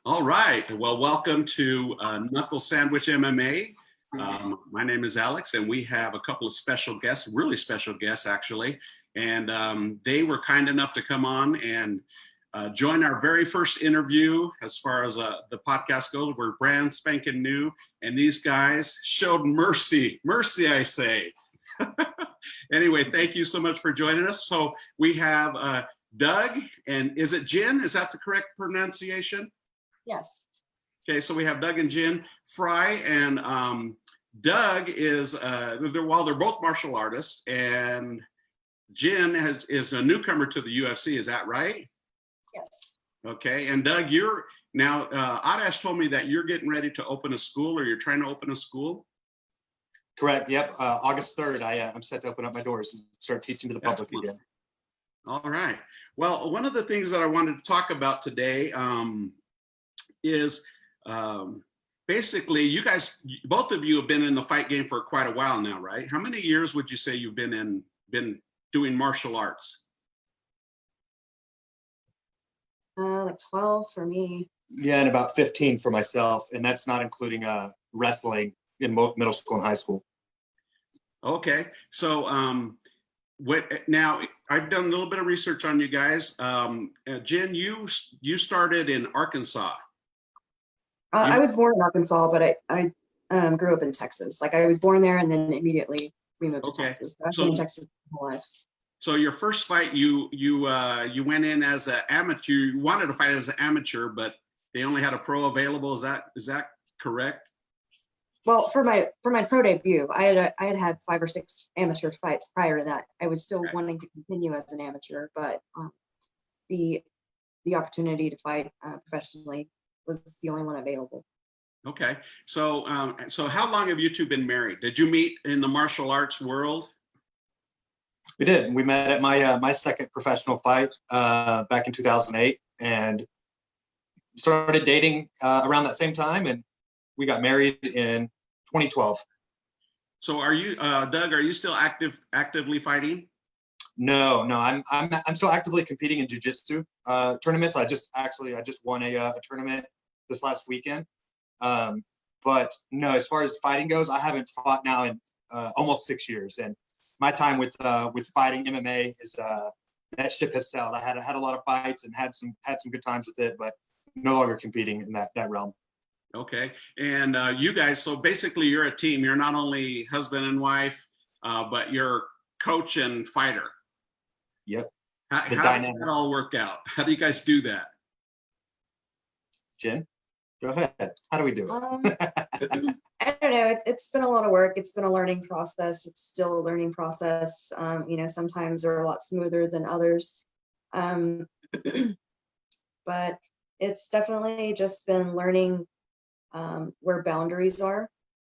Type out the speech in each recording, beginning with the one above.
All right. Well, welcome to Knuckle Sandwich MMA. My name is Alex, and we have a couple of special guests, really special guests, actually. And they were kind enough to come on and join our very first interview as far as the podcast goes. We're brand spanking new, and these guys showed mercy. Mercy, I say. Anyway, thank you so much for joining us. So we have Doug, and is it Jin? Is that the correct pronunciation? Yes. Okay, so we have Doug and Jin Frey, and Doug is, they're both martial artists, and Jin is a newcomer to the UFC, is that right? Yes. Okay, and Doug, you're, now Adash told me that you're getting ready to open a school, or you're trying to open a school? Correct, yep, August 3rd, I'm set to open up my doors and start teaching to the public again. All right, well, one of the things that I wanted to talk about today is basically, you guys, both of you have been in the fight game for quite a while now, right? How many years would you say you've been doing martial arts? Like 12 for me. Yeah, and about 15 for myself, and that's not including wrestling in middle school and high school. Okay, so now I've done a little bit of research on you guys. Jin, you started in Arkansas. I was born in Arkansas, but I grew up in Texas. Like I was born there, and then immediately we moved to Texas. So I've been in Texas my whole life. So your first fight, you went in as an amateur. You wanted to fight as an amateur, but they only had a pro available. Is that correct? Well, for my pro debut, I had 5 or 6 amateur fights prior to that. I was still wanting to continue as an amateur, but the opportunity to fight professionally was the only one available. Okay, so how long have you two been married? Did you meet in the martial arts world? We did. We met at my second professional fight back in 2008, and started dating around that same time, and we got married in 2012. So are you, Doug? Are you still actively fighting? No, I'm still actively competing in jiu-jitsu tournaments. I just won a tournament this last weekend. But no, as far as fighting goes, I haven't fought now in almost 6 years, and my time with fighting MMA is that ship has sailed. I had a lot of fights and had some good times with it, but no longer competing in that realm. Okay, and you guys, so basically you're a team. You're not only husband and wife, but you're coach and fighter. Yep. How does that all work out? How do you guys do that? Jin, go ahead. How do we do it? I don't know. It's been a lot of work. It's been a learning process. It's still a learning process. Sometimes they're a lot smoother than others. But it's definitely just been learning where boundaries are.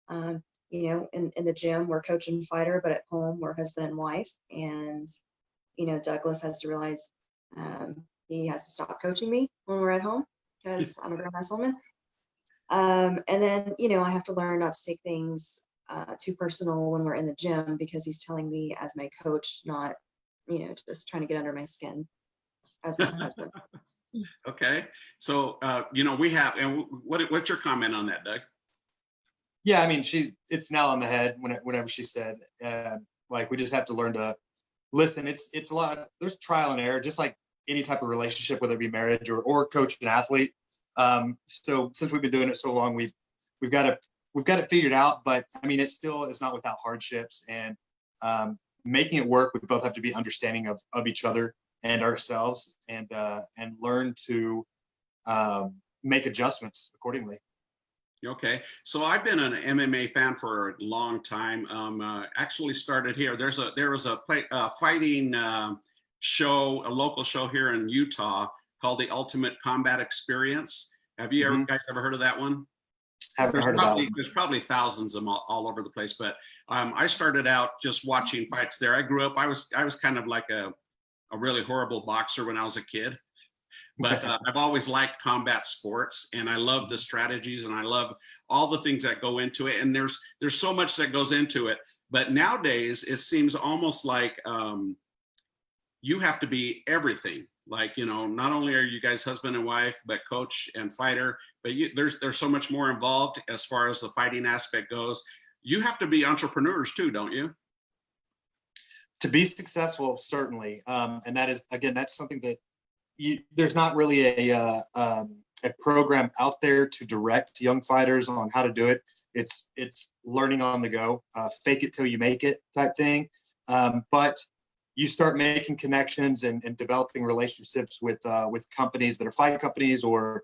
In the gym, we're coach and fighter, but at home, we're husband and wife. And, Douglas has to realize he has to stop coaching me when we're at home because I'm a grown-ass woman. And then, I have to learn not to take things too personal when we're in the gym because he's telling me as my coach, not, just trying to get under my skin as my husband. Okay. So, we have, and what's your comment on that, Doug? Yeah, I mean, it's nail on the head whenever she said, we just have to learn to listen. It's a lot, there's trial and error, just like any type of relationship, whether it be marriage or coach and athlete. So since we've been doing it so long, we've got it figured out, but I mean, it still is not without hardships, and making it work. We both have to be understanding of each other and ourselves, and learn to make adjustments accordingly. Okay, so I've been an MMA fan for a long time. Actually started here. There was a fighting show, a local show here in Utah called the Ultimate Combat Experience. Have you guys ever heard of that one? Haven't heard of that one. There's probably thousands of them all over the place, but I started out just watching fights there. I grew up. I was kind of like a really horrible boxer when I was a kid, but I've always liked combat sports, and I love the strategies, and I love all the things that go into it. And there's so much that goes into it. But nowadays, it seems almost like you have to be everything. Like, not only are you guys husband and wife, but coach and fighter, but there's so much more involved as far as the fighting aspect goes. You have to be entrepreneurs too, don't you? To be successful, certainly. And that is, again, that's something that there's not really a program out there to direct young fighters on how to do it. It's learning on the go, fake it till you make it type thing. But you start making connections and developing relationships with companies that are fight companies or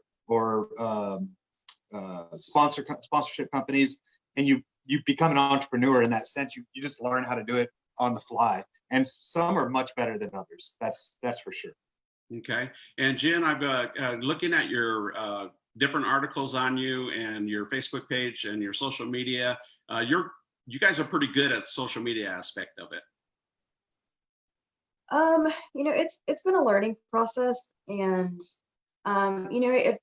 sponsorship companies, and you become an entrepreneur in that sense. You just learn how to do it on the fly, and some are much better than others. That's for sure. Okay. And Jin, I've looking at your different articles on you and your Facebook page and your social media. You guys are pretty good at the social media aspect of it. It's been a learning process, and it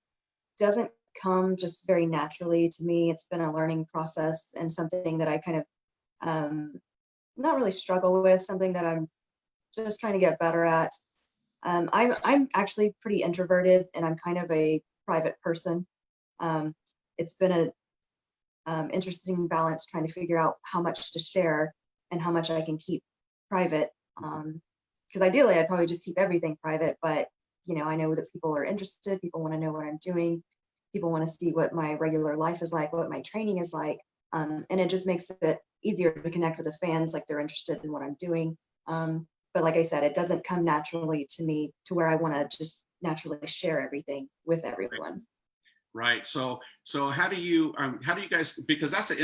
doesn't come just very naturally to me. It's been a learning process and something that I kind of not really struggle with, something that I'm just trying to get better at. I'm actually pretty introverted, and I'm kind of a private person. It's been a interesting balance trying to figure out how much to share and how much I can keep private. Because ideally, I'd probably just keep everything private, but I know that people are interested. People want to know what I'm doing. People want to see what my regular life is like, what my training is like, and it just makes it easier to connect with the fans, like they're interested in what I'm doing. But like I said, it doesn't come naturally to me to where I want to just naturally share everything with everyone. Right. So how do you guys, because that's an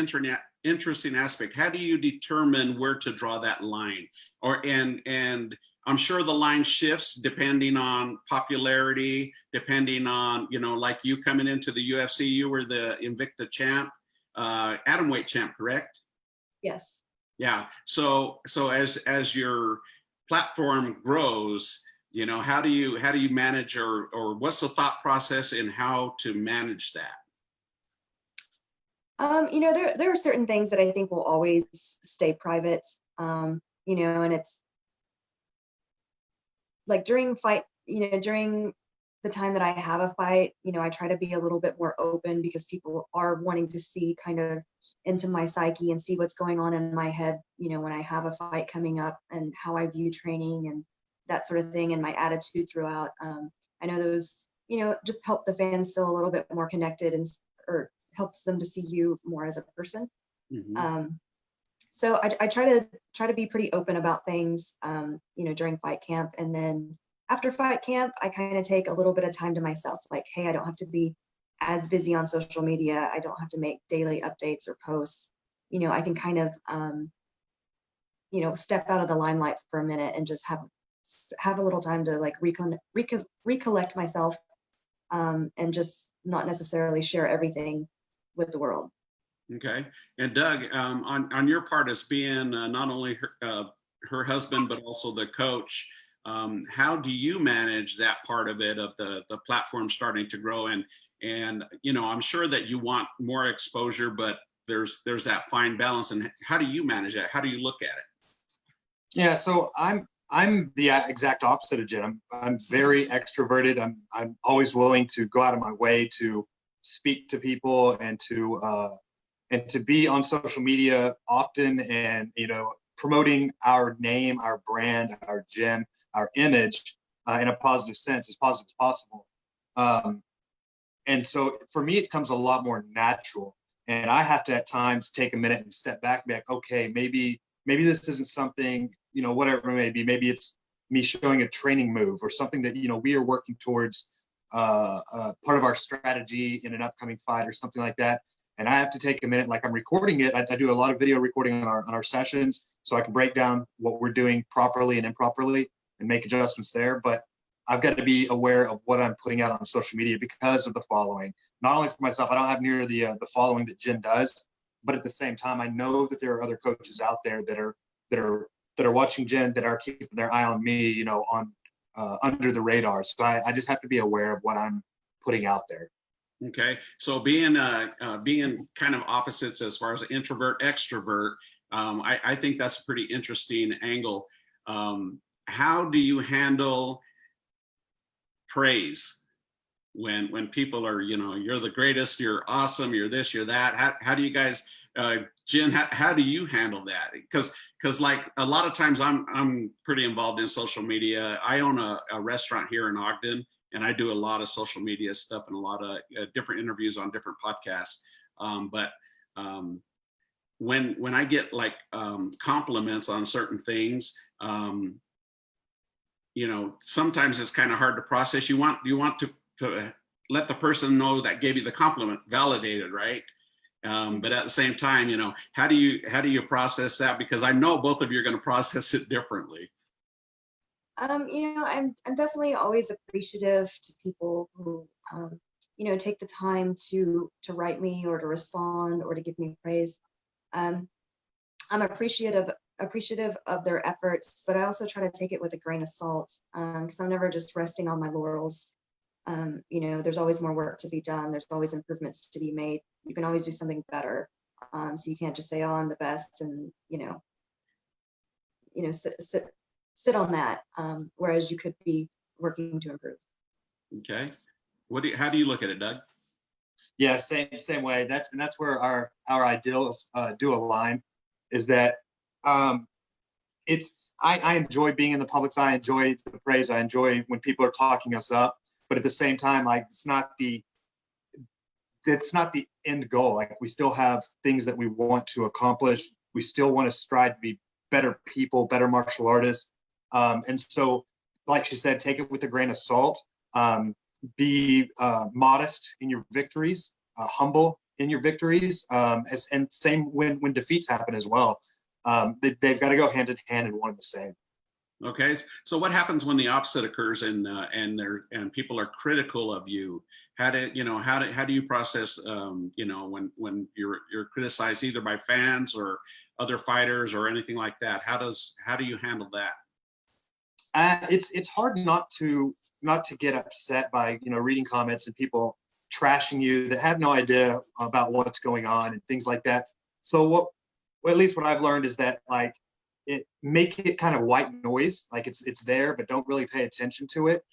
interesting aspect. How do you determine where to draw that line? And I'm sure the line shifts depending on popularity, depending on, like you coming into the UFC, you were the Invicta champ, Atomweight champ, correct? Yes. Yeah. So as your platform grows, how do you manage, or what's the thought process in how to manage that? There are certain things that I think will always stay private. And it's like during the time that I have a fight, I try to be a little bit more open, because people are wanting to see kind of into my psyche and see what's going on in my head, when I have a fight coming up, and how I view training and that sort of thing, and my attitude throughout. I know those, just help the fans feel a little bit more connected, or helps them to see you more as a person. Mm-hmm. So I try to be pretty open about things, during fight camp. And then after fight camp, I kind of take a little bit of time to myself. Like, hey, I don't have to be as busy on social media. I don't have to make daily updates or posts. I can kind of, step out of the limelight for a minute and just have a little time to like recollect myself, and just not necessarily share everything with the world. Okay. And Doug, on your part as being not only her husband, but also the coach, how do you manage that part of it, of the platform starting to grow? And I'm sure that you want more exposure, but there's that fine balance. And how do you manage that? How do you look at it? Yeah, so I'm the exact opposite of Jin. I'm very extroverted. I'm always willing to go out of my way to speak to people, and to be on social media often, and promoting our name, our brand, our gym, our image in a positive sense, as positive as possible. And so for me, it comes a lot more natural, and I have to at times take a minute and step back and be like, okay, maybe this isn't something, whatever it may be. Maybe it's me showing a training move or something that, we are working towards part of our strategy in an upcoming fight or something like that. And I have to take a minute, like I'm recording it. I do a lot of video recording on our sessions, so I can break down what we're doing properly and improperly and make adjustments there. But I've got to be aware of what I'm putting out on social media because of the following. Not only for myself, I don't have near the following that Jin does, but at the same time, I know that there are other coaches out there that are watching Jin, that are keeping their eye on me, on under the radar. So I just have to be aware of what I'm putting out there. Okay, so being kind of opposites as far as introvert, extrovert, I think that's a pretty interesting angle. How do you handle praise when people are, you know, you're the greatest, you're awesome, you're this, you're that. How do you guys, Jin, how do you handle that? Because like a lot of times I'm pretty involved in social media. I own a restaurant here in Ogden, and I do a lot of social media stuff and a lot of different interviews on different podcasts. But when I get like compliments on certain things, you know, sometimes it's kind of hard to process. You want to let the person know that gave you the compliment validated, right? But at the same time, you know, how do you process that? Because I know both of you are going to process it differently. You know, I'm definitely always appreciative to people who, you know, take the time to write me or to respond or to give me praise. I'm appreciative of their efforts, but I also try to take it with a grain of salt, because I'm never just resting on my laurels. You know, there's always more work to be done. There's always improvements to be made. You can always do something better. So you can't just say, "Oh, I'm the best," and you know, sit on that. Whereas you could be working to improve. Okay. How do you look at it, Doug? Yeah, same way. That's where our ideals do align. Is that it's I enjoy being in the public's eye. I enjoy the praise. I enjoy when people are talking us up. But at the same time, like it's not the end goal. Like we still have things that we want to accomplish. We still want to strive to be better people, better martial artists. And so, like she said, take it with a grain of salt. Be modest in your victories, humble in your victories, and same when defeats happen as well. They've got to go hand in hand and one and the same. Okay, so what happens when the opposite occurs and people are critical of you? How do you process you know, when you're criticized either by fans or other fighters or anything like that? How do you handle that? It's hard not to get upset by, you know, reading comments and people trashing you that have no idea about what's going on and things like that. So at least what I've learned is that like make it kind of white noise, like it's there, but don't really pay attention to it,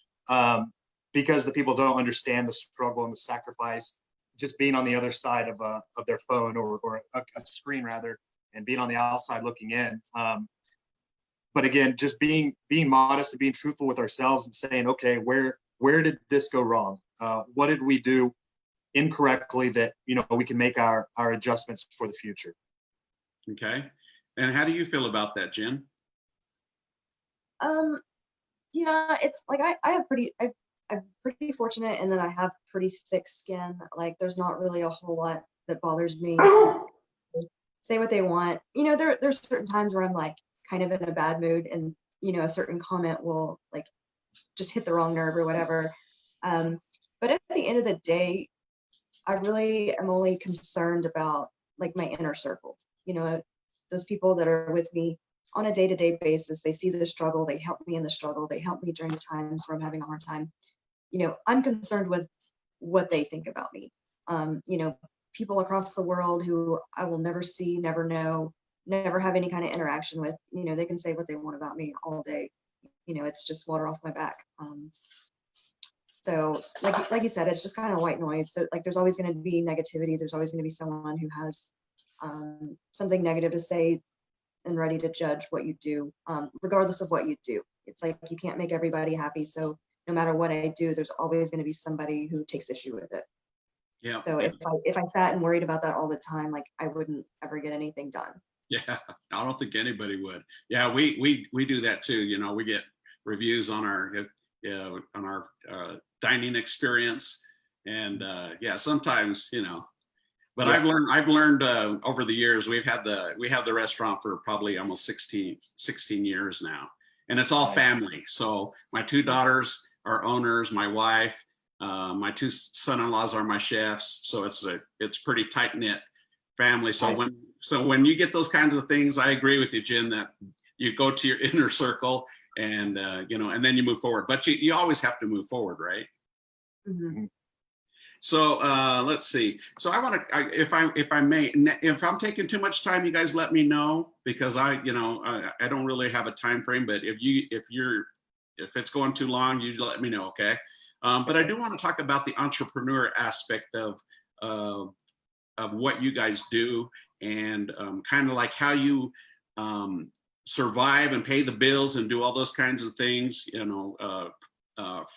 because the people don't understand the struggle and the sacrifice. Just being on the other side of their phone or a screen rather, and being on the outside looking in. But again, just being modest and being truthful with ourselves and saying, okay, where did this go wrong? What did we do incorrectly that, you know, we can make our adjustments for the future. Okay. And how do you feel about that, Jin? Yeah, it's like I'm pretty fortunate in that I have pretty thick skin. Like there's not really a whole lot that bothers me. Say what they want. You know, there's certain times where I'm like kind of in a bad mood and, you know, a certain comment will like just hit the wrong nerve or whatever. But at the end of the day, I really am only concerned about like my inner circle. You know, those people that are with me on a day-to-day basis, they see the struggle, they help me in the struggle, they help me during the times where I'm having a hard time. You know, I'm concerned with what they think about me. You know, people across the world who I will never see, never know, never have any kind of interaction with, you know, they can say what they want about me all day. You know, it's just water off my back. So like you said, it's just kind of white noise. Like there's always going to be negativity. There's always going to be someone who has something negative to say and ready to judge what you do, regardless of what you do. It's like you can't make everybody happy. So no matter what I do, there's always going to be somebody who takes issue with it. Yeah. So if I sat and worried about that all the time, like I wouldn't ever get anything done. Yeah, I don't think anybody would. Yeah, we do that too. You know, we get reviews on our dining experience, and yeah, sometimes, you know. But yeah. I've learned over the years. We have the restaurant for probably almost 16 years now, and it's all family. So my two daughters are owners. My wife, my two son-in-laws are my chefs. So it's pretty tight knit family. So when you get those kinds of things, I agree with you, Jin, that you go to your inner circle and you know, and then you move forward. But you always have to move forward, right? Mm-hmm. So let's see. So I want to, if I may, if I'm taking too much time, you guys let me know, because I don't really have a time frame. But if it's going too long, you let me know, okay? But I do want to talk about the entrepreneur aspect of what you guys do, and kind of like how you survive and pay the bills and do all those kinds of things. You know,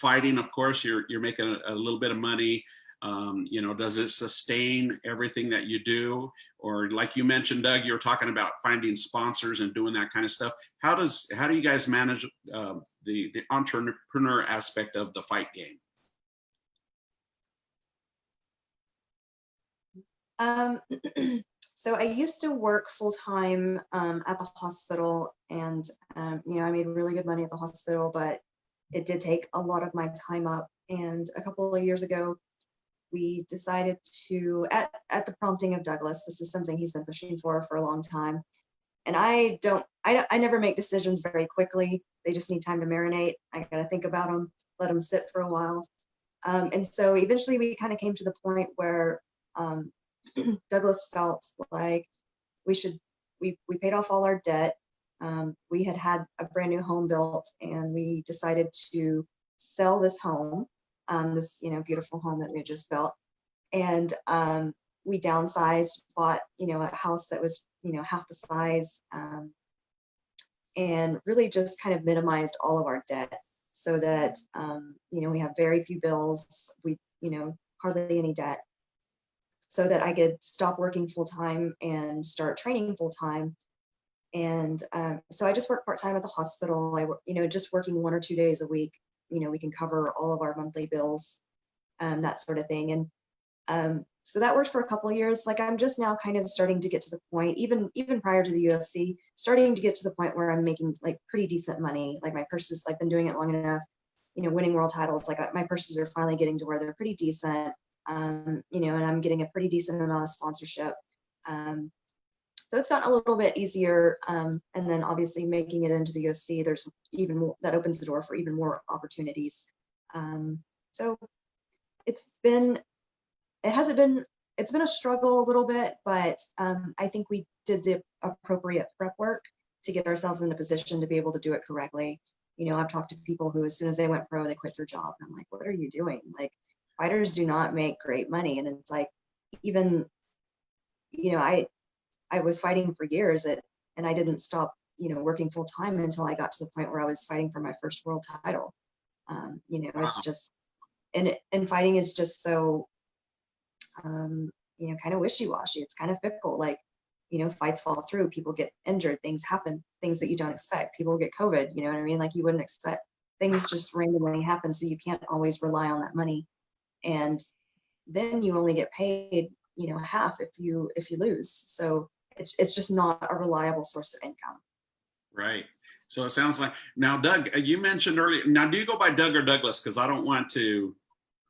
fighting, of course, you're making a little bit of money. You know, does it sustain everything that you do? Or like you mentioned, Doug, you were talking about finding sponsors and doing that kind of stuff. How do you guys manage the entrepreneur aspect of the fight game? So I used to work full-time at the hospital, and you know, I made really good money at the hospital, but it did take a lot of my time up. And a couple of years ago, we decided to, at the prompting of Douglas, this is something he's been pushing for a long time. And I never make decisions very quickly. They just need time to marinate. I got to think about them, let them sit for a while. And so eventually we kind of came to the point where Douglas felt like we paid off all our debt. We had a brand new home built, and we decided to sell this home, this, you know, beautiful home that we had just built. And we downsized, bought, you know, a house that was, you know, half the size, and really just kind of minimized all of our debt so that, you know, we have very few bills, you know, hardly any debt, so that I could stop working full time and start training full time. And so I just work part time at the hospital. You know, just working 1 or 2 days a week, you know, we can cover all of our monthly bills, that sort of thing. And so that worked for a couple of years. Like, I'm just now kind of starting to get to the point, even prior to the UFC, starting to get to the point where I'm making like pretty decent money. Like, my purses, I've been doing it long enough, you know, winning world titles. Like, my purses are finally getting to where they're pretty decent. You know, and I'm getting a pretty decent amount of sponsorship. So it's gotten a little bit easier. And then obviously making it into the UFC, there's even more, that opens the door for even more opportunities. So it's been a struggle a little bit, but I think we did the appropriate prep work to get ourselves in a position to be able to do it correctly. You know, I've talked to people who, as soon as they went pro, they quit their job. And I'm like, what are you doing? Like, fighters do not make great money. And it's like, even, you know, I was fighting for years and I didn't stop, you know, working full time until I got to the point where I was fighting for my first world title. You know, it's just, and fighting is just so, you know, kind of wishy-washy. It's kind of fickle. Like, you know, fights fall through, people get injured, things happen, things that you don't expect. People get COVID, you know what I mean? Like, you wouldn't expect, things just randomly happen. So you can't always rely on that money. And then you only get paid, you know, half if you lose. So it's just not a reliable source of income. Right. So it sounds like, now, Doug, you mentioned earlier, now do you go by Doug or Douglas? Because I don't want to.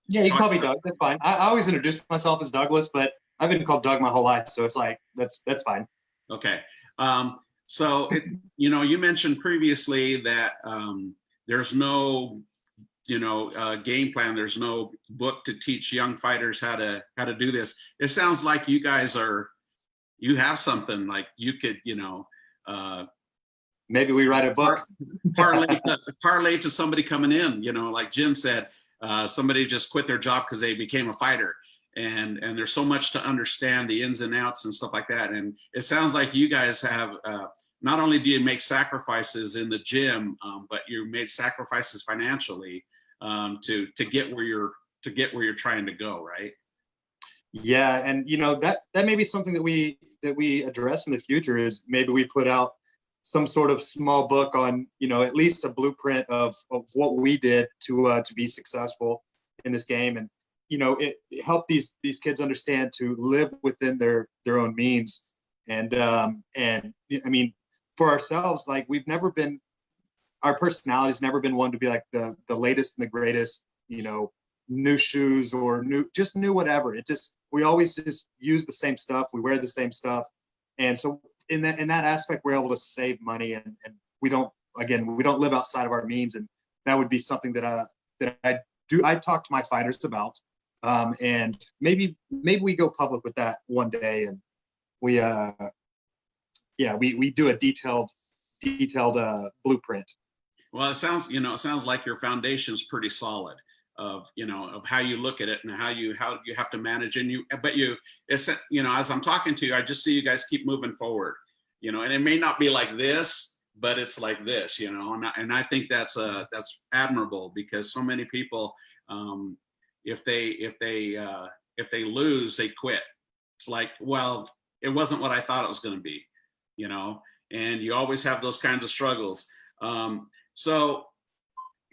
Yeah, you can call me Doug. That's fine. I always introduce myself as Douglas, but I've been called Doug my whole life, so it's like that's fine. Okay. So you know, you mentioned previously that there's no, you know, game plan. There's no book to teach young fighters how to do this. It sounds like you guys you have something, like you could, you know, maybe we write a book. parlay to somebody coming in, you know, like Jim said, somebody just quit their job because they became a fighter, and there's so much to understand, the ins and outs and stuff like that. And it sounds like you guys have, not only do you make sacrifices in the gym, but you made sacrifices financially to get where you're trying to go, right? Yeah, and you know, that may be something that we address in the future, is maybe we put out some sort of small book on, you know, at least a blueprint of what we did to be successful in this game. And you know, it helped these kids understand to live within their own means. And I mean, for ourselves, like, we've never been, our personality's never been one to be like the latest and the greatest, you know, new shoes or new whatever. It just, we always just use the same stuff, we wear the same stuff. And so in that aspect, we're able to save money, and we don't live outside of our means. And that would be something that I talk to my fighters about. And maybe we go public with that one day, and we do a detailed blueprint. Well, it sounds like your foundation is pretty solid. of how you look at it and how you have to manage. And it's, as I'm talking to you, I just see you guys keep moving forward, and it may not be like this, but it's like this, and I think that's admirable, because so many people, if they lose, they quit. It's like, well, it wasn't what I thought it was going to be, and you always have those kinds of struggles. So,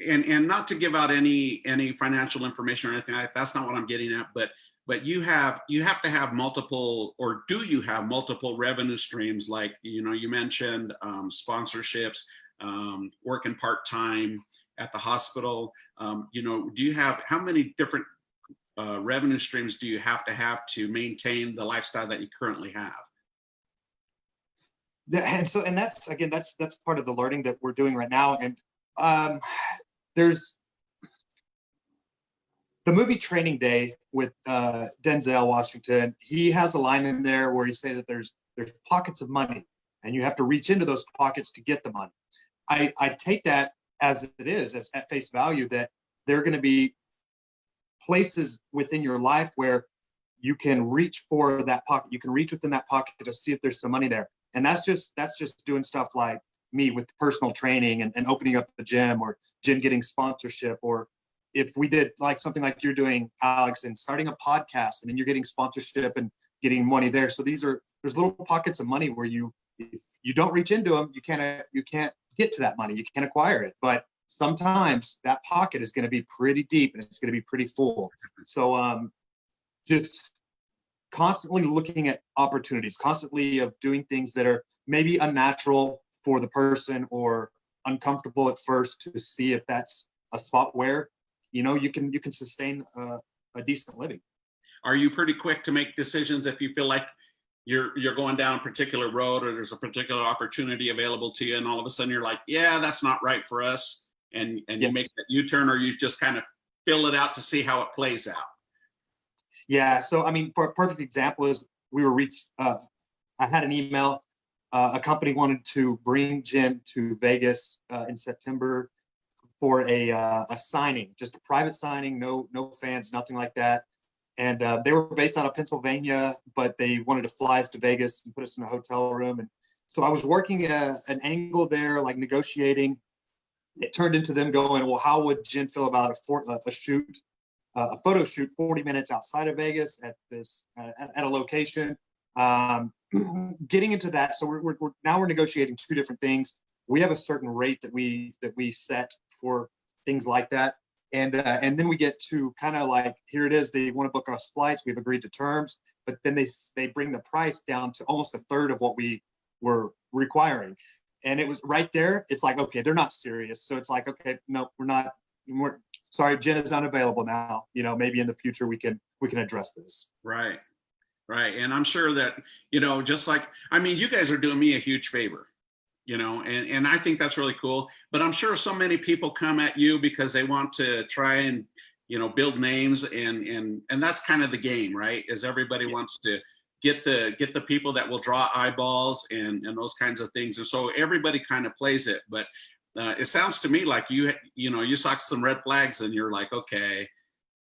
and not to give out any financial information or anything like that, that's not what I'm getting at, but you have to have multiple, or do you have multiple revenue streams? Like, you mentioned sponsorships, working part-time at the hospital. Do you have, how many different revenue streams do you have to maintain the lifestyle that you currently have? And that's, again, that's part of the learning that we're doing right now. And there's the movie Training Day with Denzel Washington. He has a line in there where he says that there's pockets of money, and you have to reach into those pockets to get the money. I take that as it is, as at face value, that there are going to be places within your life where you can reach for that pocket. You can reach within that pocket to see if there's some money there. And that's just doing stuff like me with personal training and opening up the gym, or Jin getting sponsorship, or if we did like something like you're doing, Alex, and starting a podcast, and then you're getting sponsorship and getting money there. So there's little pockets of money where if you don't reach into them, you can't get to that money. You can't acquire it. But sometimes that pocket is going to be pretty deep, and it's going to be pretty full. So just constantly looking at opportunities, constantly of doing things that are maybe unnatural for the person or uncomfortable at first, to see if that's a spot where you can sustain a decent living. Are you pretty quick to make decisions if you feel like you're going down a particular road, or there's a particular opportunity available to you, and all of a sudden you're like, yeah, that's not right for us, and Yes. You make that U-turn, or you just kind of fill it out to see how it plays out? Yeah. So, I mean, for a perfect example is I had an email. A company wanted to bring Jin to Vegas in September for a signing, just a private signing, no fans, nothing like that. And they were based out of Pennsylvania, but they wanted to fly us to Vegas and put us in a hotel room. And so I was working an angle there, like negotiating. It turned into them going, well, how would Jin feel about a photo shoot 40 minutes outside of Vegas at a location? Getting into that. So we're now negotiating two different things. We have a certain rate that we set for things like that. And then we get to kind of like, here it is, they want to book us flights. We've agreed to terms, but then they bring the price down to almost a third of what we were requiring. And it was right there. It's like, okay, they're not serious. So it's like, okay, no, we're sorry, Jin is unavailable now. Maybe in the future we can address this. Right. And I'm sure that, just like, I mean, you guys are doing me a huge favor, and I think that's really cool. But I'm sure so many people come at you because they want to try and, build names, and that's kind of the game, right? Is everybody wants to get the people that will draw eyeballs and those kinds of things. And so everybody kind of plays it. But it sounds to me like you saw some red flags, and you're like, okay,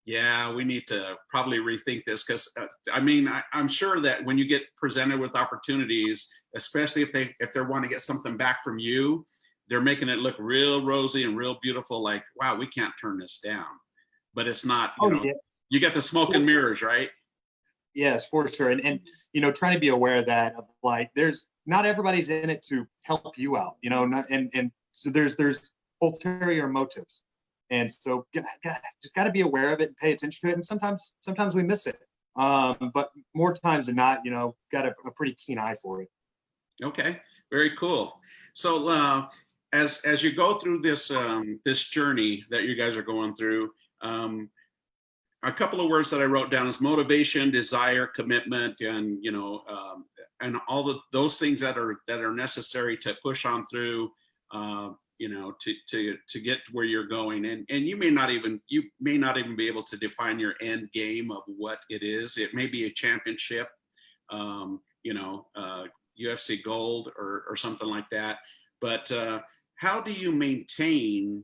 yeah, we need to probably rethink this, because I'm sure that when you get presented with opportunities, especially if they want to get something back from you, they're making it look real rosy and real beautiful, like, wow, we can't turn this down. But it's not, Yeah. You get the smoke and mirrors, right? Yes, for sure. And trying to be aware of that, of like, there's not everybody's in it to help you out, and so there's ulterior motives. And so just got to be aware of it and pay attention to it. And sometimes we miss it. But more times than not, got a pretty keen eye for it. Okay, very cool. So as you go through this journey that you guys are going through, a couple of words that I wrote down is motivation, desire, commitment, and and all those things that are necessary to push on through. To get to where you're going, and you may not even be able to define your end game of what it is. It may be a championship, UFC gold or something like that. But how do you maintain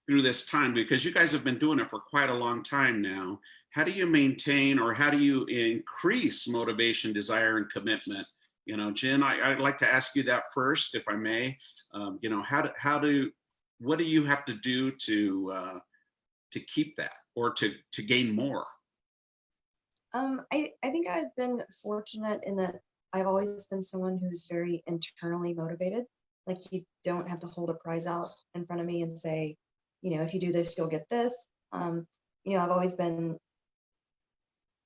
through this time, because you guys have been doing it for quite a long time now. How do you maintain, or how do you increase motivation, desire, and commitment? You know, Jin, I'd like to ask you that first, if I may. You know, what do you have to do to keep that, or to gain more? I think I've been fortunate in that I've always been someone who's very internally motivated. Like, you don't have to hold a prize out in front of me and say, you know, if you do this, you'll get this. You know, I've always been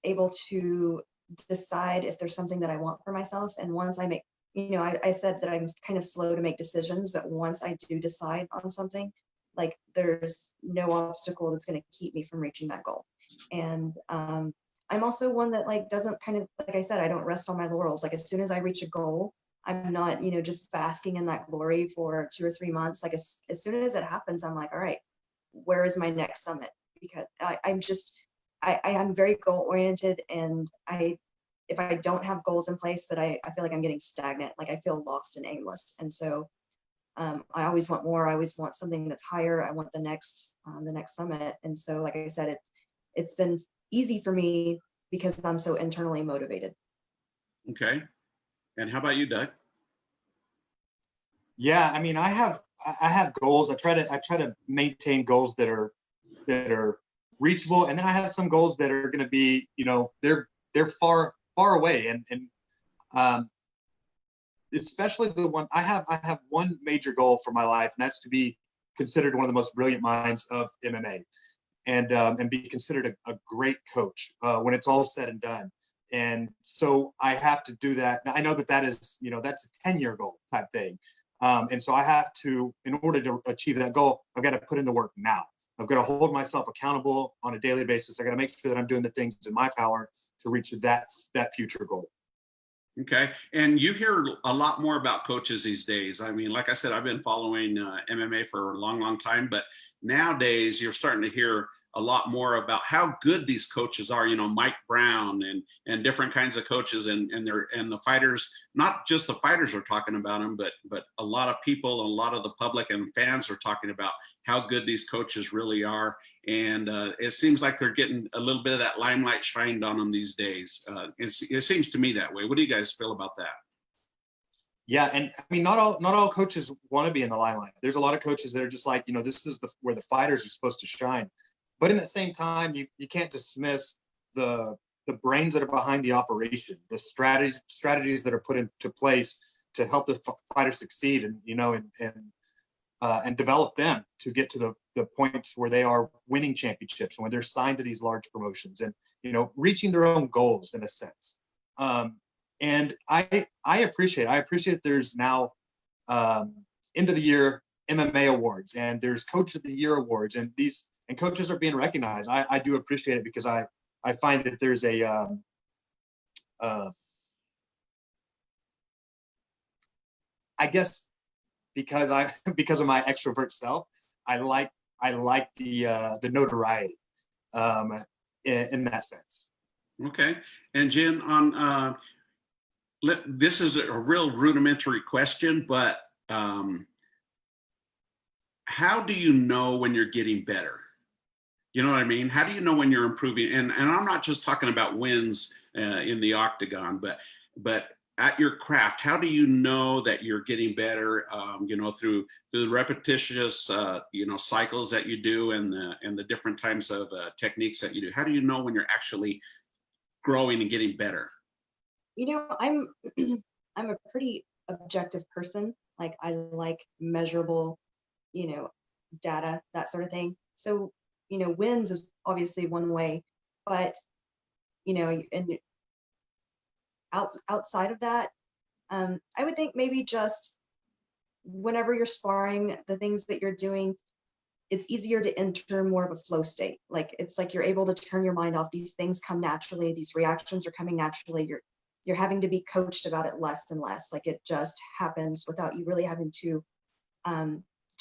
able to decide if there's something that I want for myself. And once I make, you know, I said that I'm kind of slow to make decisions, but once I do decide on something, like, there's no obstacle that's going to keep me from reaching that goal. And I'm also one that, like, doesn't kind of, like I said, I don't rest on my laurels. Like, as soon as I reach a goal, I'm not, you know, just basking in that glory for 2 or 3 months. Like, as soon as it happens, I'm like, all right, where is my next summit? Because I'm very goal oriented, and if I don't have goals in place, that I feel like I'm getting stagnant. Like, I feel lost and aimless. And so I always want more. I always want something that's higher. I want the next summit. And so, like I said, it's been easy for me because I'm so internally motivated. Okay. And how about you, Doug? Yeah, I mean, I have goals. I try to maintain goals that are reachable, and then I have some goals that are going to be, you know, they're far away, and especially the one I have one major goal for my life, and that's to be considered one of the most brilliant minds of MMA, and be considered a great coach when it's all said and done. And so I have to do that. I know that is, you know, that's a 10-year goal type thing. And so I have to, in order to achieve that goal, I've got to put in the work now. I've got to hold myself accountable on a daily basis. I got to make sure that I'm doing the things in my power to reach that future goal. Okay. And you hear a lot more about coaches these days. I mean, like I said, I've been following MMA for a long time, but nowadays you're starting to hear a lot more about how good these coaches are, you know, Mike Brown and different kinds of coaches, and the fighters, not just the fighters are talking about them, but a lot of people and a lot of the public and fans are talking about how good these coaches really are. And it seems like they're getting a little bit of that limelight shined on them these days. It seems to me that way. What do you guys feel about that? Yeah, and I mean, not all coaches want to be in the limelight. There's a lot of coaches that are just like, you know, this is where the fighters are supposed to shine. But in the same time, you can't dismiss the brains that are behind the operation, the strategies that are put into place to help the fighter succeed, and, you know, and develop them to get to the points where they are winning championships, when they're signed to these large promotions, and, you know, reaching their own goals in a sense. And I appreciate there's now end of the year MMA awards, and there's Coach of the Year awards, and coaches are being recognized. I do appreciate it, because I find that there's a I guess because of my extrovert self, I like the notoriety in that sense. Okay. And Jin, on this is a real rudimentary question, but how do you know when you're getting better? You know what I mean? How do you know when you're improving? And I'm not just talking about wins in the octagon, but at your craft, how do you know that you're getting better? You know, through the repetitious, you know, cycles that you do, and the different types of techniques that you do. How do you know when you're actually growing and getting better? You know, I'm a pretty objective person. Like, I like measurable, you know, data, that sort of thing. So, you know, wins is obviously one way, but, you know, and outside of that, I would think maybe just whenever you're sparring, the things that you're doing, it's easier to enter more of a flow state. Like, it's like you're able to turn your mind off. These things come naturally. These reactions are coming naturally. You're having to be coached about it less and less. Like, it just happens without you really having to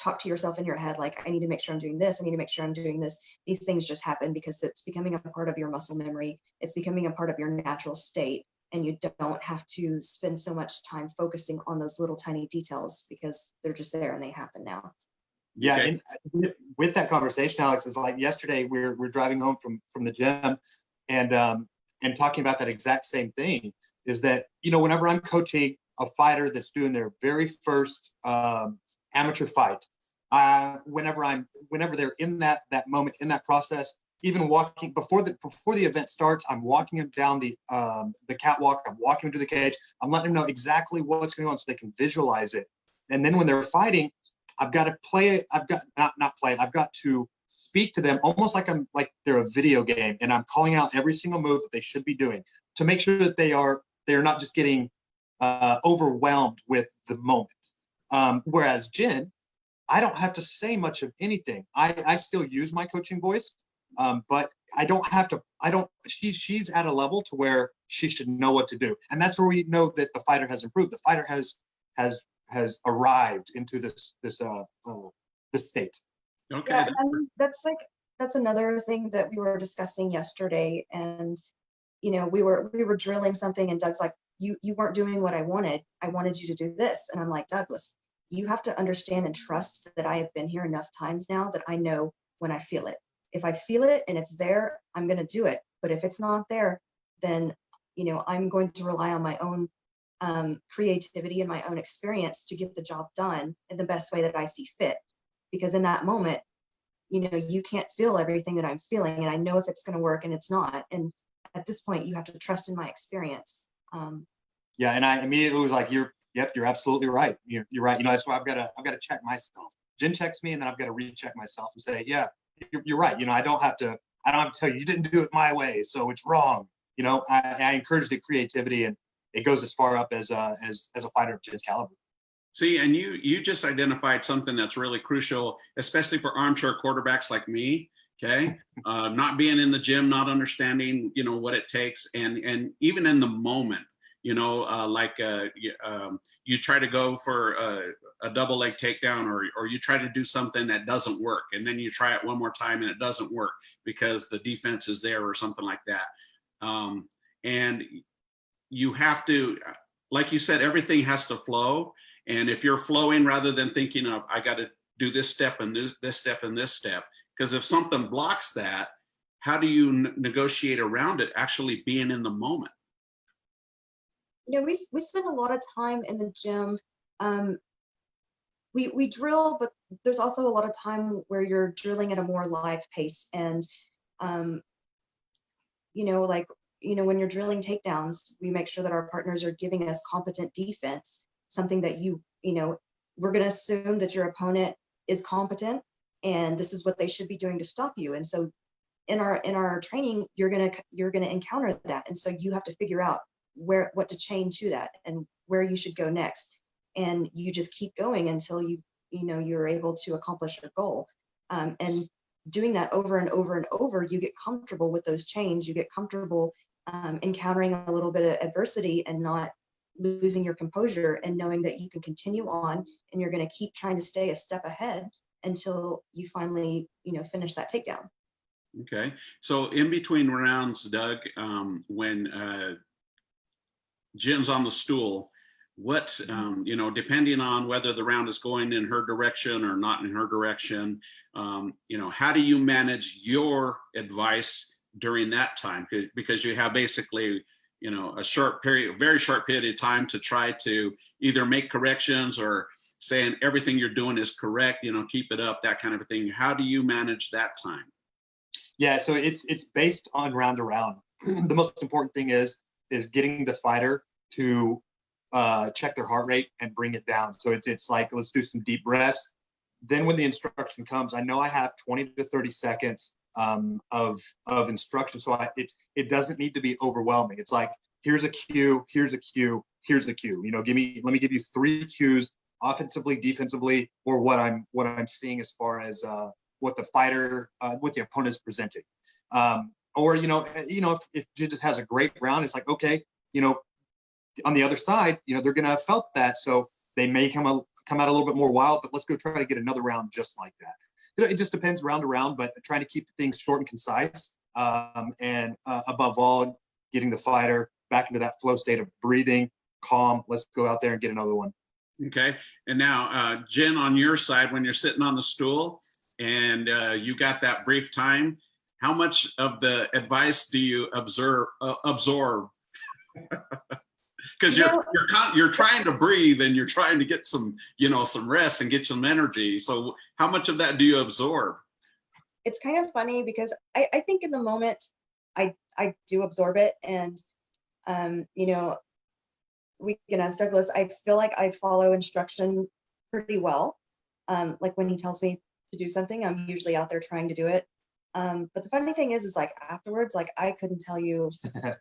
talk to yourself in your head, like, I need to make sure I'm doing this. I need to make sure I'm doing this. These things just happen because it's becoming a part of your muscle memory. It's becoming a part of your natural state. And you don't have to spend so much time focusing on those little tiny details, because they're just there and they happen now. Yeah, Okay. and with that conversation, Alex, it's like yesterday we're driving home from the gym, and talking about that exact same thing. Is that, whenever I'm coaching a fighter that's doing their very first amateur fight, whenever they're in that moment, in that process, even walking before the event starts, I'm walking them down the catwalk, I'm walking them to the cage, I'm letting them know exactly what's going on so they can visualize it. And then when they're fighting, I've got to play it. I've got not play it. I've got to speak to them almost like they're a video game, and I'm calling out every single move that they should be doing to make sure that they're not just getting overwhelmed with the moment. Whereas Jin, I don't have to say much of anything. I still use my coaching voice, but I don't have to. She's at a level to where she should know what to do, and that's where we know that the fighter has improved. The fighter has arrived into this state. Okay. Yeah, and that's another thing that we were discussing yesterday. And we were drilling something, and Doug's like, you weren't doing what I wanted. I wanted you to do this. And I'm like, Douglas, you have to understand and trust that I have been here enough times now that I know when I feel it. If I feel it and it's there, I'm going to do it. But if it's not there, then I'm going to rely on my own creativity and my own experience to get the job done in the best way that I see fit. Because in that moment, you can't feel everything that I'm feeling, and I know if it's going to work and it's not. And at this point, you have to trust in my experience. Yeah, and I immediately was like, you're absolutely right. You're right. That's why I've got to check myself. Jin checks me, and then I've got to recheck myself and say, yeah, you're right. I don't have to tell you didn't do it my way, so it's wrong. I encourage the creativity, and it goes as far up as a fighter of Jin's caliber. See, and you just identified something that's really crucial, especially for armchair quarterbacks like me. Okay, not being in the gym, not understanding, what it takes, and even in the moment, you try to go for a double leg takedown, or you try to do something that doesn't work, and then you try it one more time and it doesn't work because the defense is there or something like that. And you have to, like you said, everything has to flow. And if you're flowing rather than thinking of, I got to do this step and this step and this step, because if something blocks that, how do you negotiate around it actually being in the moment? We spend a lot of time in the gym. We drill, but there's also a lot of time where you're drilling at a more live pace. And when you're drilling takedowns, we make sure that our partners are giving us competent defense, something that we're going to assume that your opponent is competent, and this is what they should be doing to stop you. And so in our training, you're going to encounter that. And so you have to figure out what to chain to that and where you should go next. And you just keep going until you're able to accomplish your goal. And doing that over and over and over, you get comfortable with those chains. You get comfortable encountering a little bit of adversity and not losing your composure, and knowing that you can continue on, and you're going to keep trying to stay a step ahead until you finally, finish that takedown. Okay. So in between rounds, Doug, when Jin's on the stool, what, depending on whether the round is going in her direction or not in her direction, how do you manage your advice during that time? Because you have basically, a very short period of time to try to either make corrections or saying everything you're doing is correct, keep it up, that kind of thing. How do you manage that time? Yeah, so it's based on round to round. The most important thing is getting the fighter to check their heart rate and bring it down. So it's like, let's do some deep breaths. Then when the instruction comes, I know I have 20 to 30 seconds of instruction. So it doesn't need to be overwhelming. It's like, here's a cue, here's a cue, here's a cue. Let me give you 3 cues, offensively, defensively, or what I'm seeing as far as what the fighter, what the opponent is presenting. Or if Jin just has a great round, it's like, okay, on the other side, they're gonna have felt that, so they may come out a little bit more wild, but let's go try to get another round just like that. It just depends round to round, but trying to keep things short and concise, and above all, getting the fighter back into that flow state of breathing, calm. Let's go out there and get another one. Okay. And now, Jin, on your side, when you're sitting on the stool and you got that brief time, how much of the advice do you absorb? Because you're trying to breathe and you're trying to get some, some rest and get some energy. So how much of that do you absorb? It's kind of funny because I think in the moment I do absorb it, and Weekend as Douglas, I feel like I follow instruction pretty well. Like when he tells me to do something, I'm usually out there trying to do it. But the funny thing is like afterwards, like I couldn't tell you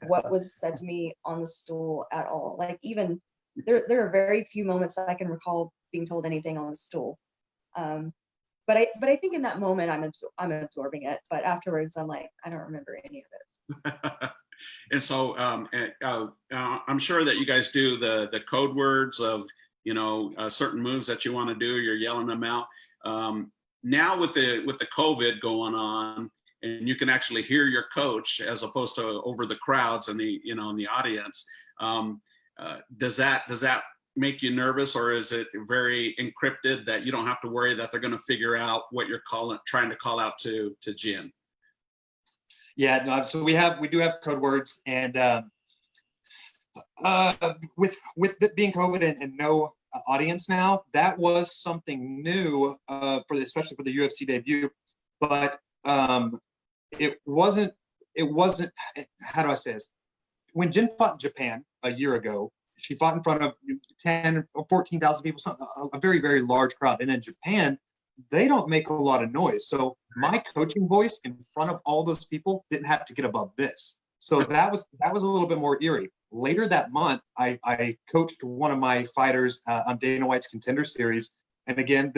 what was said to me on the stool at all. Like even there are very few moments that I can recall being told anything on the stool. But I think in that moment I'm absorbing it. But afterwards, I'm like, I don't remember any of it. And so I'm sure that you guys do the code words of certain moves that you want to do. You're yelling them out. Now with the COVID going on, and you can actually hear your coach as opposed to over the crowds and the in the audience. Does that make you nervous, or is it very encrypted that you don't have to worry that they're going to figure out what you're trying to call out to Jin? Yeah, no, so we do have code words, and with it being COVID and no audience now, that was something new especially for the UFC debut. But it wasn't. How do I say this? When Jin fought in Japan a year ago, she fought in front of 10 or 14,000 people, a very, very large crowd. And in Japan, they don't make a lot of noise. So my coaching voice in front of all those people didn't have to get above this. So that was a little bit more eerie. Later that month, I coached one of my fighters on Dana White's Contender Series. And again,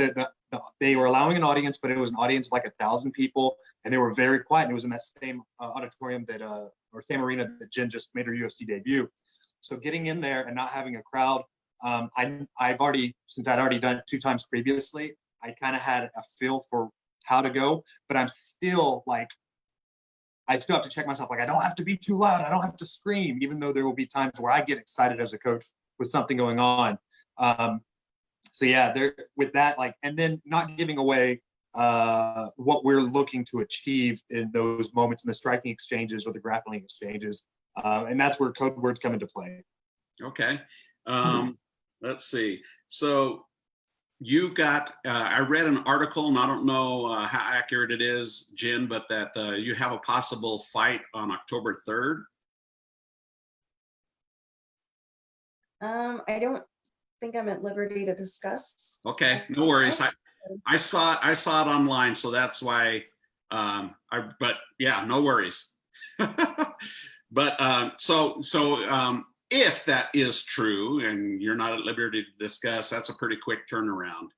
they were allowing an audience, but it was an audience of like 1,000 people, and they were very quiet. And it was in that same auditorium or same arena that Jin just made her UFC debut. So getting in there and not having a crowd, since I'd already done it 2 times previously, I kind of had a feel for how to go, but I still have to check myself. Like, I don't have to be too loud. I don't have to scream, even though there will be times where I get excited as a coach with something going on. So yeah, there with that, and then not giving away what we're looking to achieve in those moments in the striking exchanges or the grappling exchanges. And that's where code words come into play. Okay. Let's see. So you've got, I read an article, and I don't know how accurate it is, Jin, but that you have a possible fight on October 3rd. I don't think I'm at liberty to discuss. Okay, no worries. I saw it online, so that's why. But yeah, no worries. But so if that is true, and you're not at liberty to discuss, that's a pretty quick turnaround.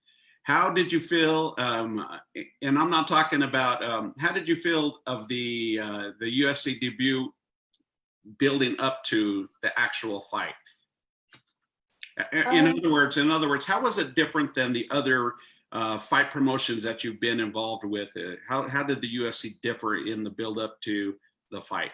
How did you feel? And I'm not talking about how did you feel of the UFC debut building up to the actual fight? In other words, how was it different than the other fight promotions that you've been involved with? How did the UFC differ in the build up to the fight?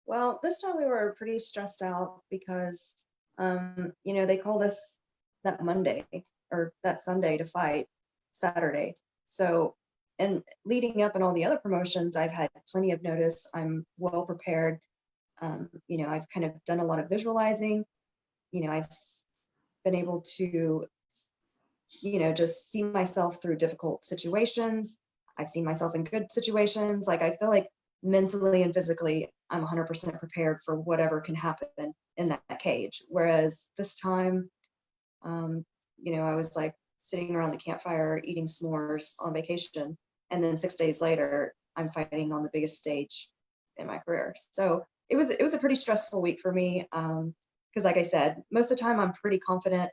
Well, this time we were pretty stressed out because, they called us that Monday or that Sunday to fight Saturday. So, and leading up in all the other promotions, I've had plenty of notice. I'm well prepared. I've kind of done a lot of visualizing. I've been able to, just see myself through difficult situations. I've seen myself in good situations. Like, I feel like mentally and physically, I'm 100% prepared for whatever can happen in that cage. Whereas this time, I was like sitting around the campfire eating s'mores on vacation. And then 6 days later, I'm fighting on the biggest stage in my career. So it was a pretty stressful week for me. Because like I said, most of the time I'm pretty confident,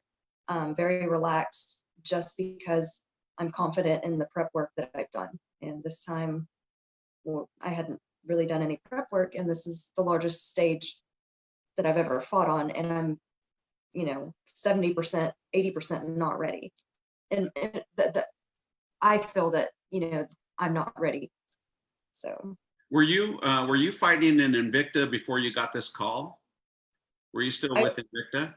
very relaxed, just because I'm confident in the prep work that I've done. And this time, I hadn't really done any prep work, and this is the largest stage that I've ever fought on, and I'm, 70%, 80% not ready. And I feel that, I'm not ready. So. Were you fighting in Invicta before you got this call? Were you still with Invicta?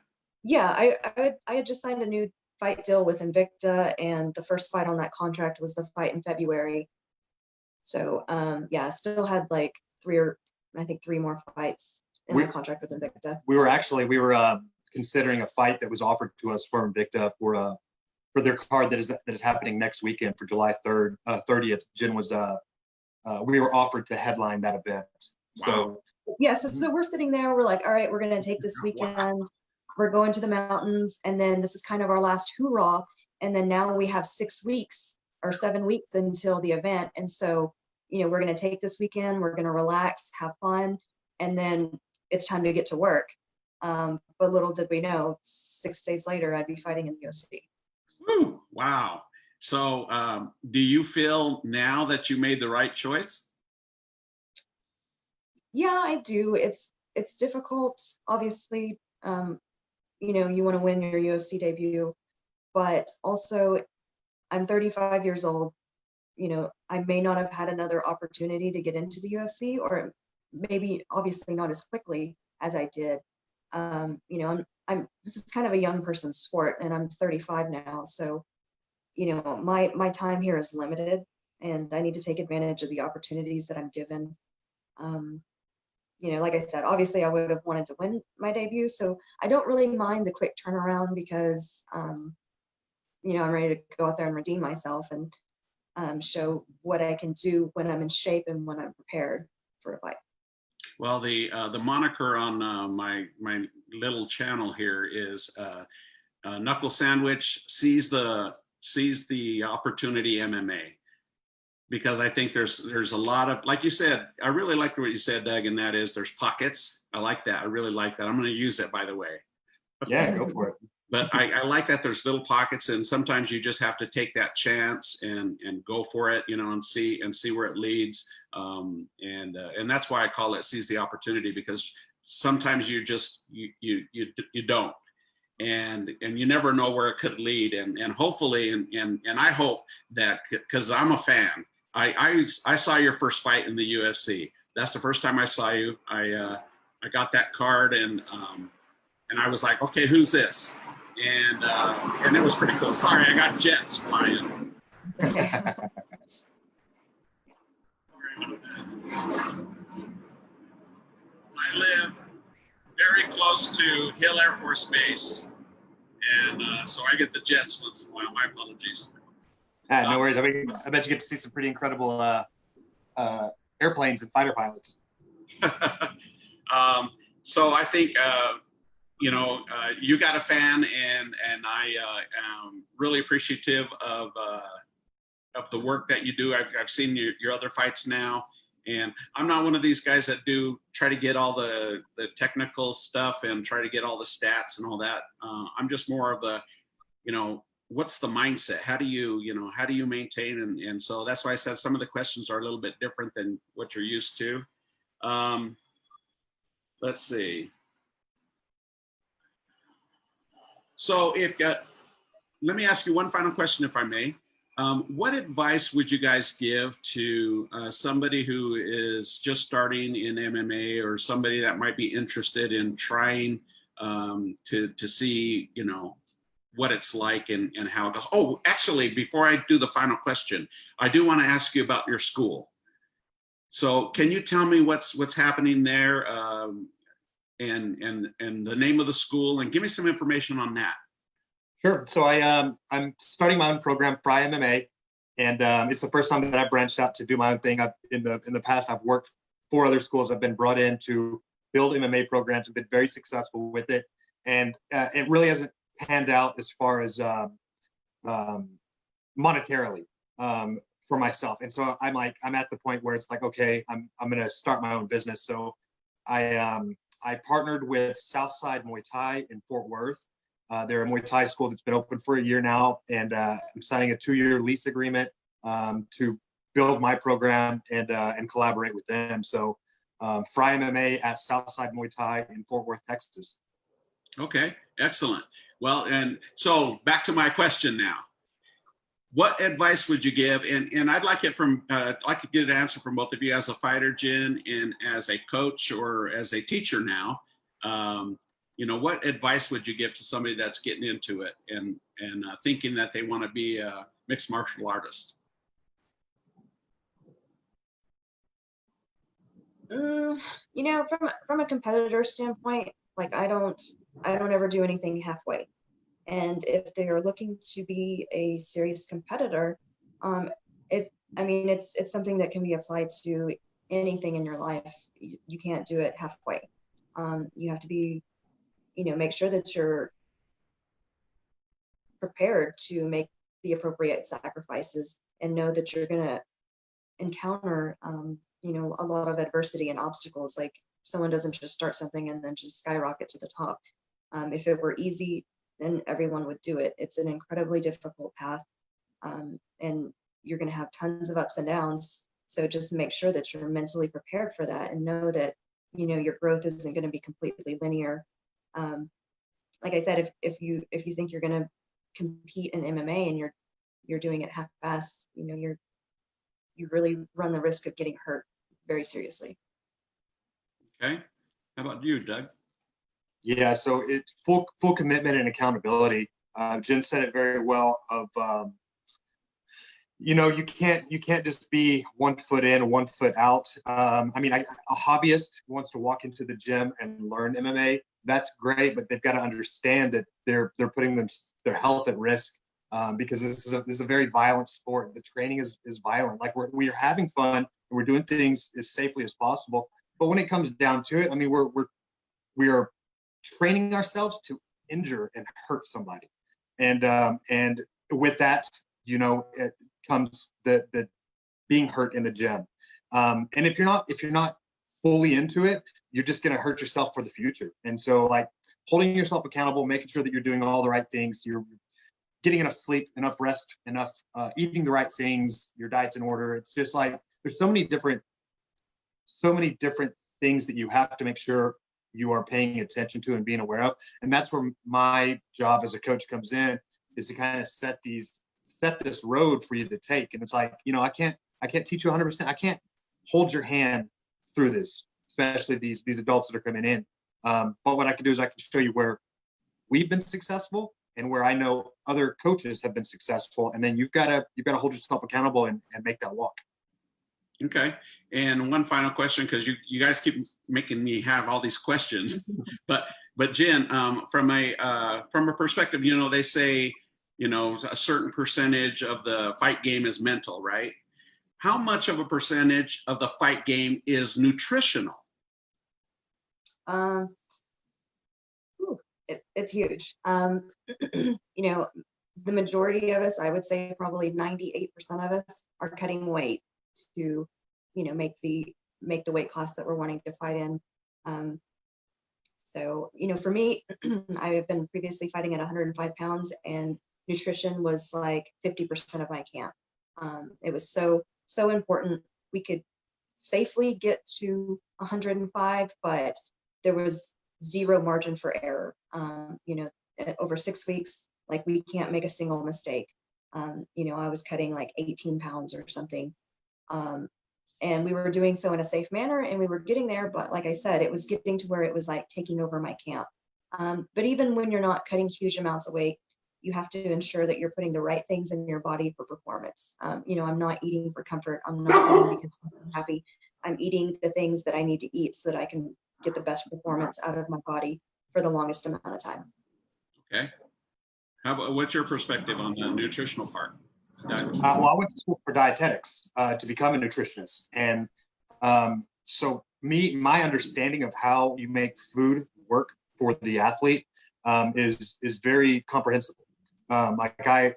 Yeah, I had just signed a new fight deal with Invicta, and the first fight on that contract was the fight in February. So yeah, I still had like three more fights in my contract with Invicta. We were considering a fight that was offered to us for Invicta for their card that is happening next weekend for July 30th. Jin was we were offered to headline that event. So yeah, so we're sitting there, we're like, all right, we're gonna take this weekend, we're going to the mountains, and then this is kind of our last hoorah, and then now we have 6 weeks or 7 weeks until the event, and so, you know, we're gonna take this weekend, we're gonna relax, have fun, and then it's time to get to work. But little did we know, 6 days later, I'd be fighting in the UFC. Woo, wow. So do you feel now that you made the right choice? Yeah, I do. It's difficult, obviously. You know, you want to win your UFC debut, but also I'm 35 years old. You know, I may not have had another opportunity to get into the UFC, or maybe obviously not as quickly as I did. You know, this is kind of a young person's sport, and I'm 35 now, so you know, my time here is limited, and I need to take advantage of the opportunities that I'm given. You know, like I said, obviously I would have wanted to win my debut, so I don't really mind the quick turnaround because, you know, I'm ready to go out there and redeem myself and show what I can do when I'm in shape and when I'm prepared for a fight. Well, the moniker on my little channel here is Knuckle Sandwich sees the opportunity MMA. Because I think there's a lot of, like you said, I really like what you said, Doug, and that is there's pockets. I like that. I really like that. I'm going to use it, by the way. yeah, go for it. But I like that there's little pockets, and sometimes you just have to take that chance and go for it, you know, and see where it leads. And that's why I call it seize the opportunity, because sometimes you just you don't. And you never know where it could lead, and hopefully, and I hope that, because I'm a fan. I saw your first fight in the UFC. That's the first time I saw you. I got that card, and I was like, okay, who's this? And it was pretty cool. Sorry, I got jets flying. Sorry about that. I live very close to Hill Air Force Base, and so I get the jets once in a while. My apologies. No worries. I bet you get to see some pretty incredible airplanes and fighter pilots. So I think you know, you got a fan, and I am really appreciative of the work that you do. I've seen your other fights now. And I'm not one of these guys that try to get all the technical stuff and try to get all the stats and all that. I'm just more of the, you know, what's the mindset? How do you maintain? And so that's why I said some of the questions are a little bit different than what you're used to. Let's see. So let me ask you one final question, if I may. What advice would you guys give to somebody who is just starting in MMA, or somebody that might be interested in trying to see, you know, what it's like and how it goes? Oh, actually, before I do the final question, I do want to ask you about your school. So can you tell me what's happening there, and the name of the school, and give me some information on that? Sure. So I'm starting my own program, Frey MMA, and it's the first time that I branched out to do my own thing. In the past, I've worked for other schools. I've been brought in to build MMA programs and been very successful with it. And it really hasn't panned out as far as monetarily for myself. And so I'm at the point where it's like, okay, I'm going to start my own business. So I partnered with Southside Muay Thai in Fort Worth. They're a Muay Thai school that's been open for a year now, and I'm signing a 2-year lease agreement to build my program and collaborate with them. So Frey MMA at Southside Muay Thai in Fort Worth, Texas. Okay, excellent. Well, and so back to my question now. What advice would you give? And I'd like it from I'd like to get an answer from both of you, as a fighter, Jin, and as a coach or as a teacher now. what advice would you give to somebody that's getting into it and thinking that they want to be a mixed martial artist? From a competitor standpoint, like I don't ever do anything halfway. And if they're looking to be a serious competitor, it's something that can be applied to anything in your life. You can't do it halfway. You have to be, make sure that you're prepared to make the appropriate sacrifices and know that you're going to encounter, a lot of adversity and obstacles. Like someone doesn't just start something and then just skyrocket to the top. If it were easy, then everyone would do it. It's an incredibly difficult path, and you're going to have tons of ups and downs. So just make sure that you're mentally prepared for that and know that, your growth isn't going to be completely linear. Like I said, if you think you're going to compete in MMA and you're doing it half-assed, you really run the risk of getting hurt very seriously. Okay. How about you, Doug? Yeah, so it's full commitment and accountability. Jinh said it very well. You can't just be 1 foot in, 1 foot out. A hobbyist who wants to walk into the gym and learn MMA, that's great, but they've got to understand that they're putting their health at risk, because this is a very violent sport. The training is violent. Like we're having fun and we're doing things as safely as possible. But when it comes down to it, we are training ourselves to injure and hurt somebody, and with that, it comes the being hurt in the gym. And if you're not fully into it, you're just going to hurt yourself for the future. And so, like, holding yourself accountable, making sure that you're doing all the right things, you're getting enough sleep, enough rest, enough eating the right things, your diet's in order. It's just like there's so many different things that you have to make sure you are paying attention to and being aware of. And that's where my job as a coach comes in, is to kind of set this road for you to take. And it's like, I can't teach you 100%. I can't hold your hand through this, especially these adults that are coming in. But what I can do is I can show you where we've been successful and where I know other coaches have been successful. And then you've got to hold yourself accountable and make that walk. Okay. And one final question, because you guys keep making me have all these questions, but Jinh, from a perspective, they say, a certain percentage of the fight game is mental, right? How much of a percentage of the fight game is nutritional? It's huge. The majority of us, I would say probably 98% of us, are cutting weight to, make the weight class that we're wanting to fight in. So, for me, I have been previously fighting at 105 pounds, and nutrition was like 50% of my camp. It was so important. We could safely get to 105, but there was zero margin for error. Over 6 weeks, like, we can't make a single mistake. I was cutting like 18 pounds or something. And we were doing so in a safe manner, and we were getting there. But like I said, it was getting to where it was like taking over my camp. But even when you're not cutting huge amounts of weight, you have to ensure that you're putting the right things in your body for performance. I'm not eating for comfort. I'm not eating because I'm happy. I'm eating the things that I need to eat so that I can get the best performance out of my body for the longest amount of time. Okay. What's your perspective on the nutritional part? I went to school for dietetics to become a nutritionist. And so my understanding of how you make food work for the athlete is very comprehensible. I try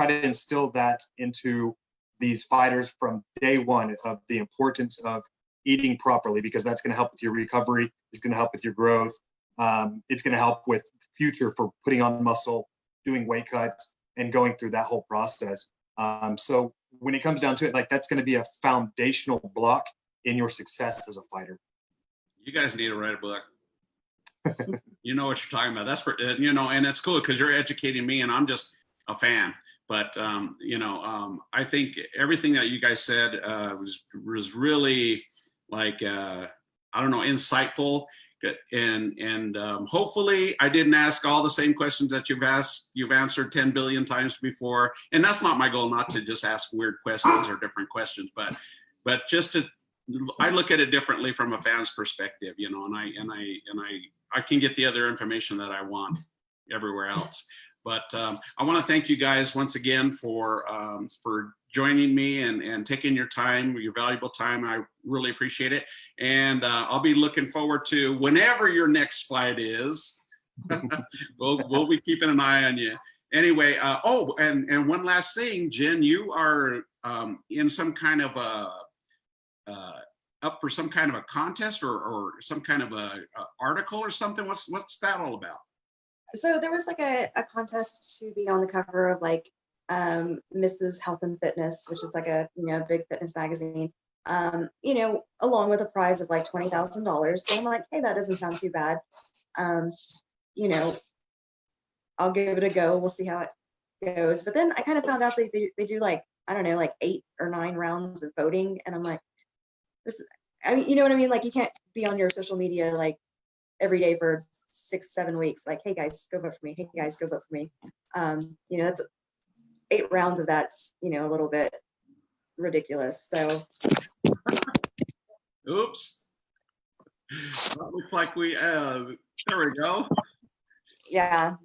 to instill that into these fighters from day one, of the importance of eating properly, because that's going to help with your recovery. It's going to help with your growth. It's going to help with future for putting on muscle, doing weight cuts, and going through that whole process. So when it comes down to it, like, that's going to be a foundational block in your success as a fighter. You guys need to write a book. You know what you're talking about. That's and it's cool because you're educating me, and I'm just a fan. But I think everything that you guys said was really, like, insightful. Good. And hopefully I didn't ask all the same questions that you've answered 10 billion times before. And that's not my goal, not to just ask weird questions or different questions, but just to, I look at it differently from a fan's perspective, you know, and I can get the other information that I want everywhere else. But I want to thank you guys once again for joining me and taking your time, your valuable time. I really appreciate it. And I'll be looking forward to whenever your next fight is. We'll be keeping an eye on you. Anyway, oh, and one last thing, Jin, you are in some kind of a up for some kind of a contest or some kind of a article or something. What's that all about? So there was like a contest to be on the cover of like Mrs. Health and Fitness, which is like a big fitness magazine, along with a prize of like $20,000. So I'm like, hey, that doesn't sound too bad. I'll give it a go. We'll see how it goes. But then I kind of found out they do like, I don't know, like 8 or 9 rounds of voting. And I'm like, you know what I mean? Like you can't be on your social media like every day for 6-7 weeks. Like, hey guys, go vote for me. Hey guys, go vote for me. That's 8 rounds of that's, a little bit ridiculous. So. Oops. That looks like we, there we go. Yeah.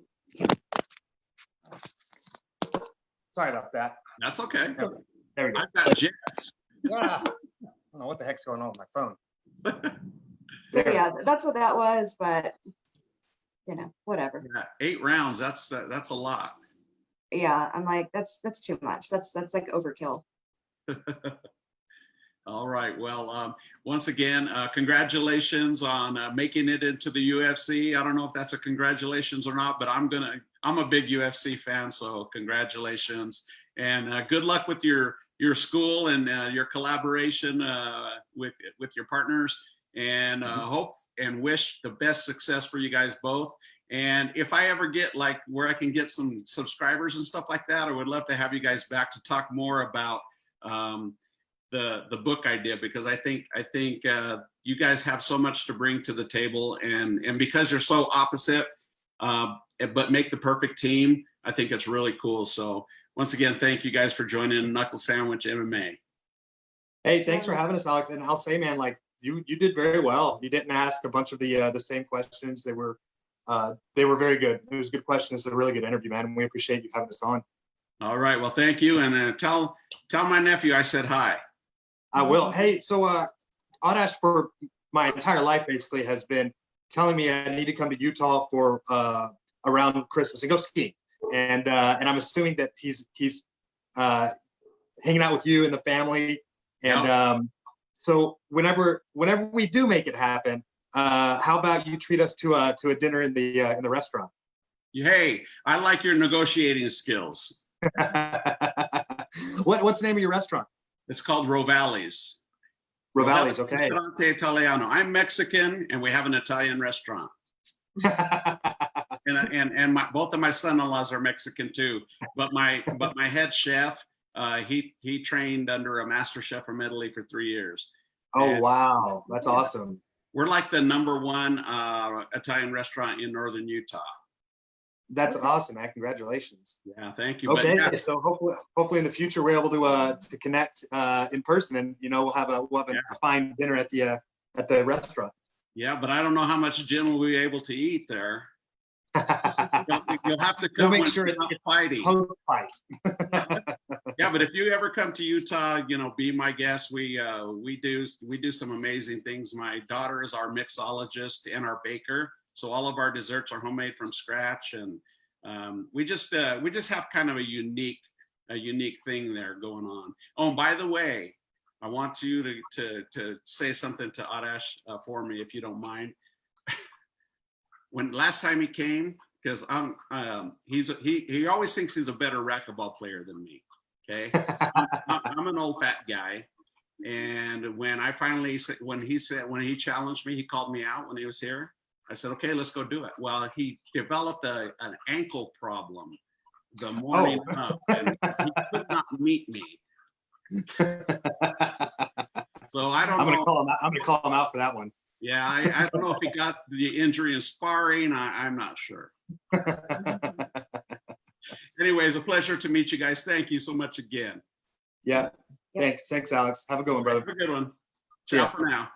Sorry about that. That's okay. There we go. I've got jets. Yeah. I don't know what the heck's going on with my phone. So yeah, that's what that was, but whatever. Yeah, 8 rounds, that's a lot. Yeah, I'm like, that's too much. That's like overkill. All right. Well, once again, congratulations on making it into the UFC. I don't know if that's a congratulations or not, but I'm a big UFC fan, so congratulations. And good luck with your school and your collaboration with your partners. And hope and wish the best success for you guys both. And if I ever get like where I can get some subscribers and stuff like that, I would love to have you guys back to talk more about the book idea, because I think you guys have so much to bring to the table, and because you're so opposite, but make the perfect team, I think it's really cool. So once again, thank you guys for joining Knuckle Sandwich MMA. Hey, thanks for having us, Alex. And I'll say, man, like you did very well. You didn't ask a bunch of the same questions. They were very good. It was good questions. It's a really good interview, man. And we appreciate you having us on. All right. Well, thank you. And tell my nephew I said hi. I will. Hey, so Adash for my entire life basically has been telling me I need to come to Utah for around Christmas and go skiing. And I'm assuming that he's hanging out with you and the family. And yep. So whenever we do make it happen, how about you treat us to a dinner in the restaurant? Hey, I like your negotiating skills. What's the name of your restaurant? It's called Rovalli's. Rovalli's, okay. Ristorante Italiano. I'm Mexican, and we have an Italian restaurant. and both of my son-in-laws are Mexican too. But my head chef, he trained under a master chef from Italy for 3 years. Oh, and wow, that's awesome. We're like the #1 Italian restaurant in northern Utah. That's awesome, man. Congratulations. Yeah, thank you. Okay, but yeah. So hopefully in the future we're able to connect in person, and we'll have a fine dinner at the restaurant. Yeah, but I don't know how much Jin will be able to eat there. You'll have to come. We'll make sure it's fighting. Post-fight. Yeah, but if you ever come to Utah, be my guest. We do some amazing things. My daughter is our mixologist and our baker. So all of our desserts are homemade from scratch, and we just have kind of a unique thing there going on. Oh, and by the way, I want you to say something to Adash for me, if you don't mind. When last time he came, because he always thinks he's a better racquetball player than me. Okay, I'm an old fat guy, and when he challenged me, he called me out when he was here. I said, okay, let's go do it. Well, he developed an ankle problem the morning up, and he could not meet me. So I don't know. I'm gonna call him out for that one. Yeah, I don't know if he got the injury in sparring. I'm not sure. Anyways, a pleasure to meet you guys. Thank you so much again. Yeah. Yep. Thanks, Alex. Have a good one, brother. Have a good one. See ya. Ciao for now.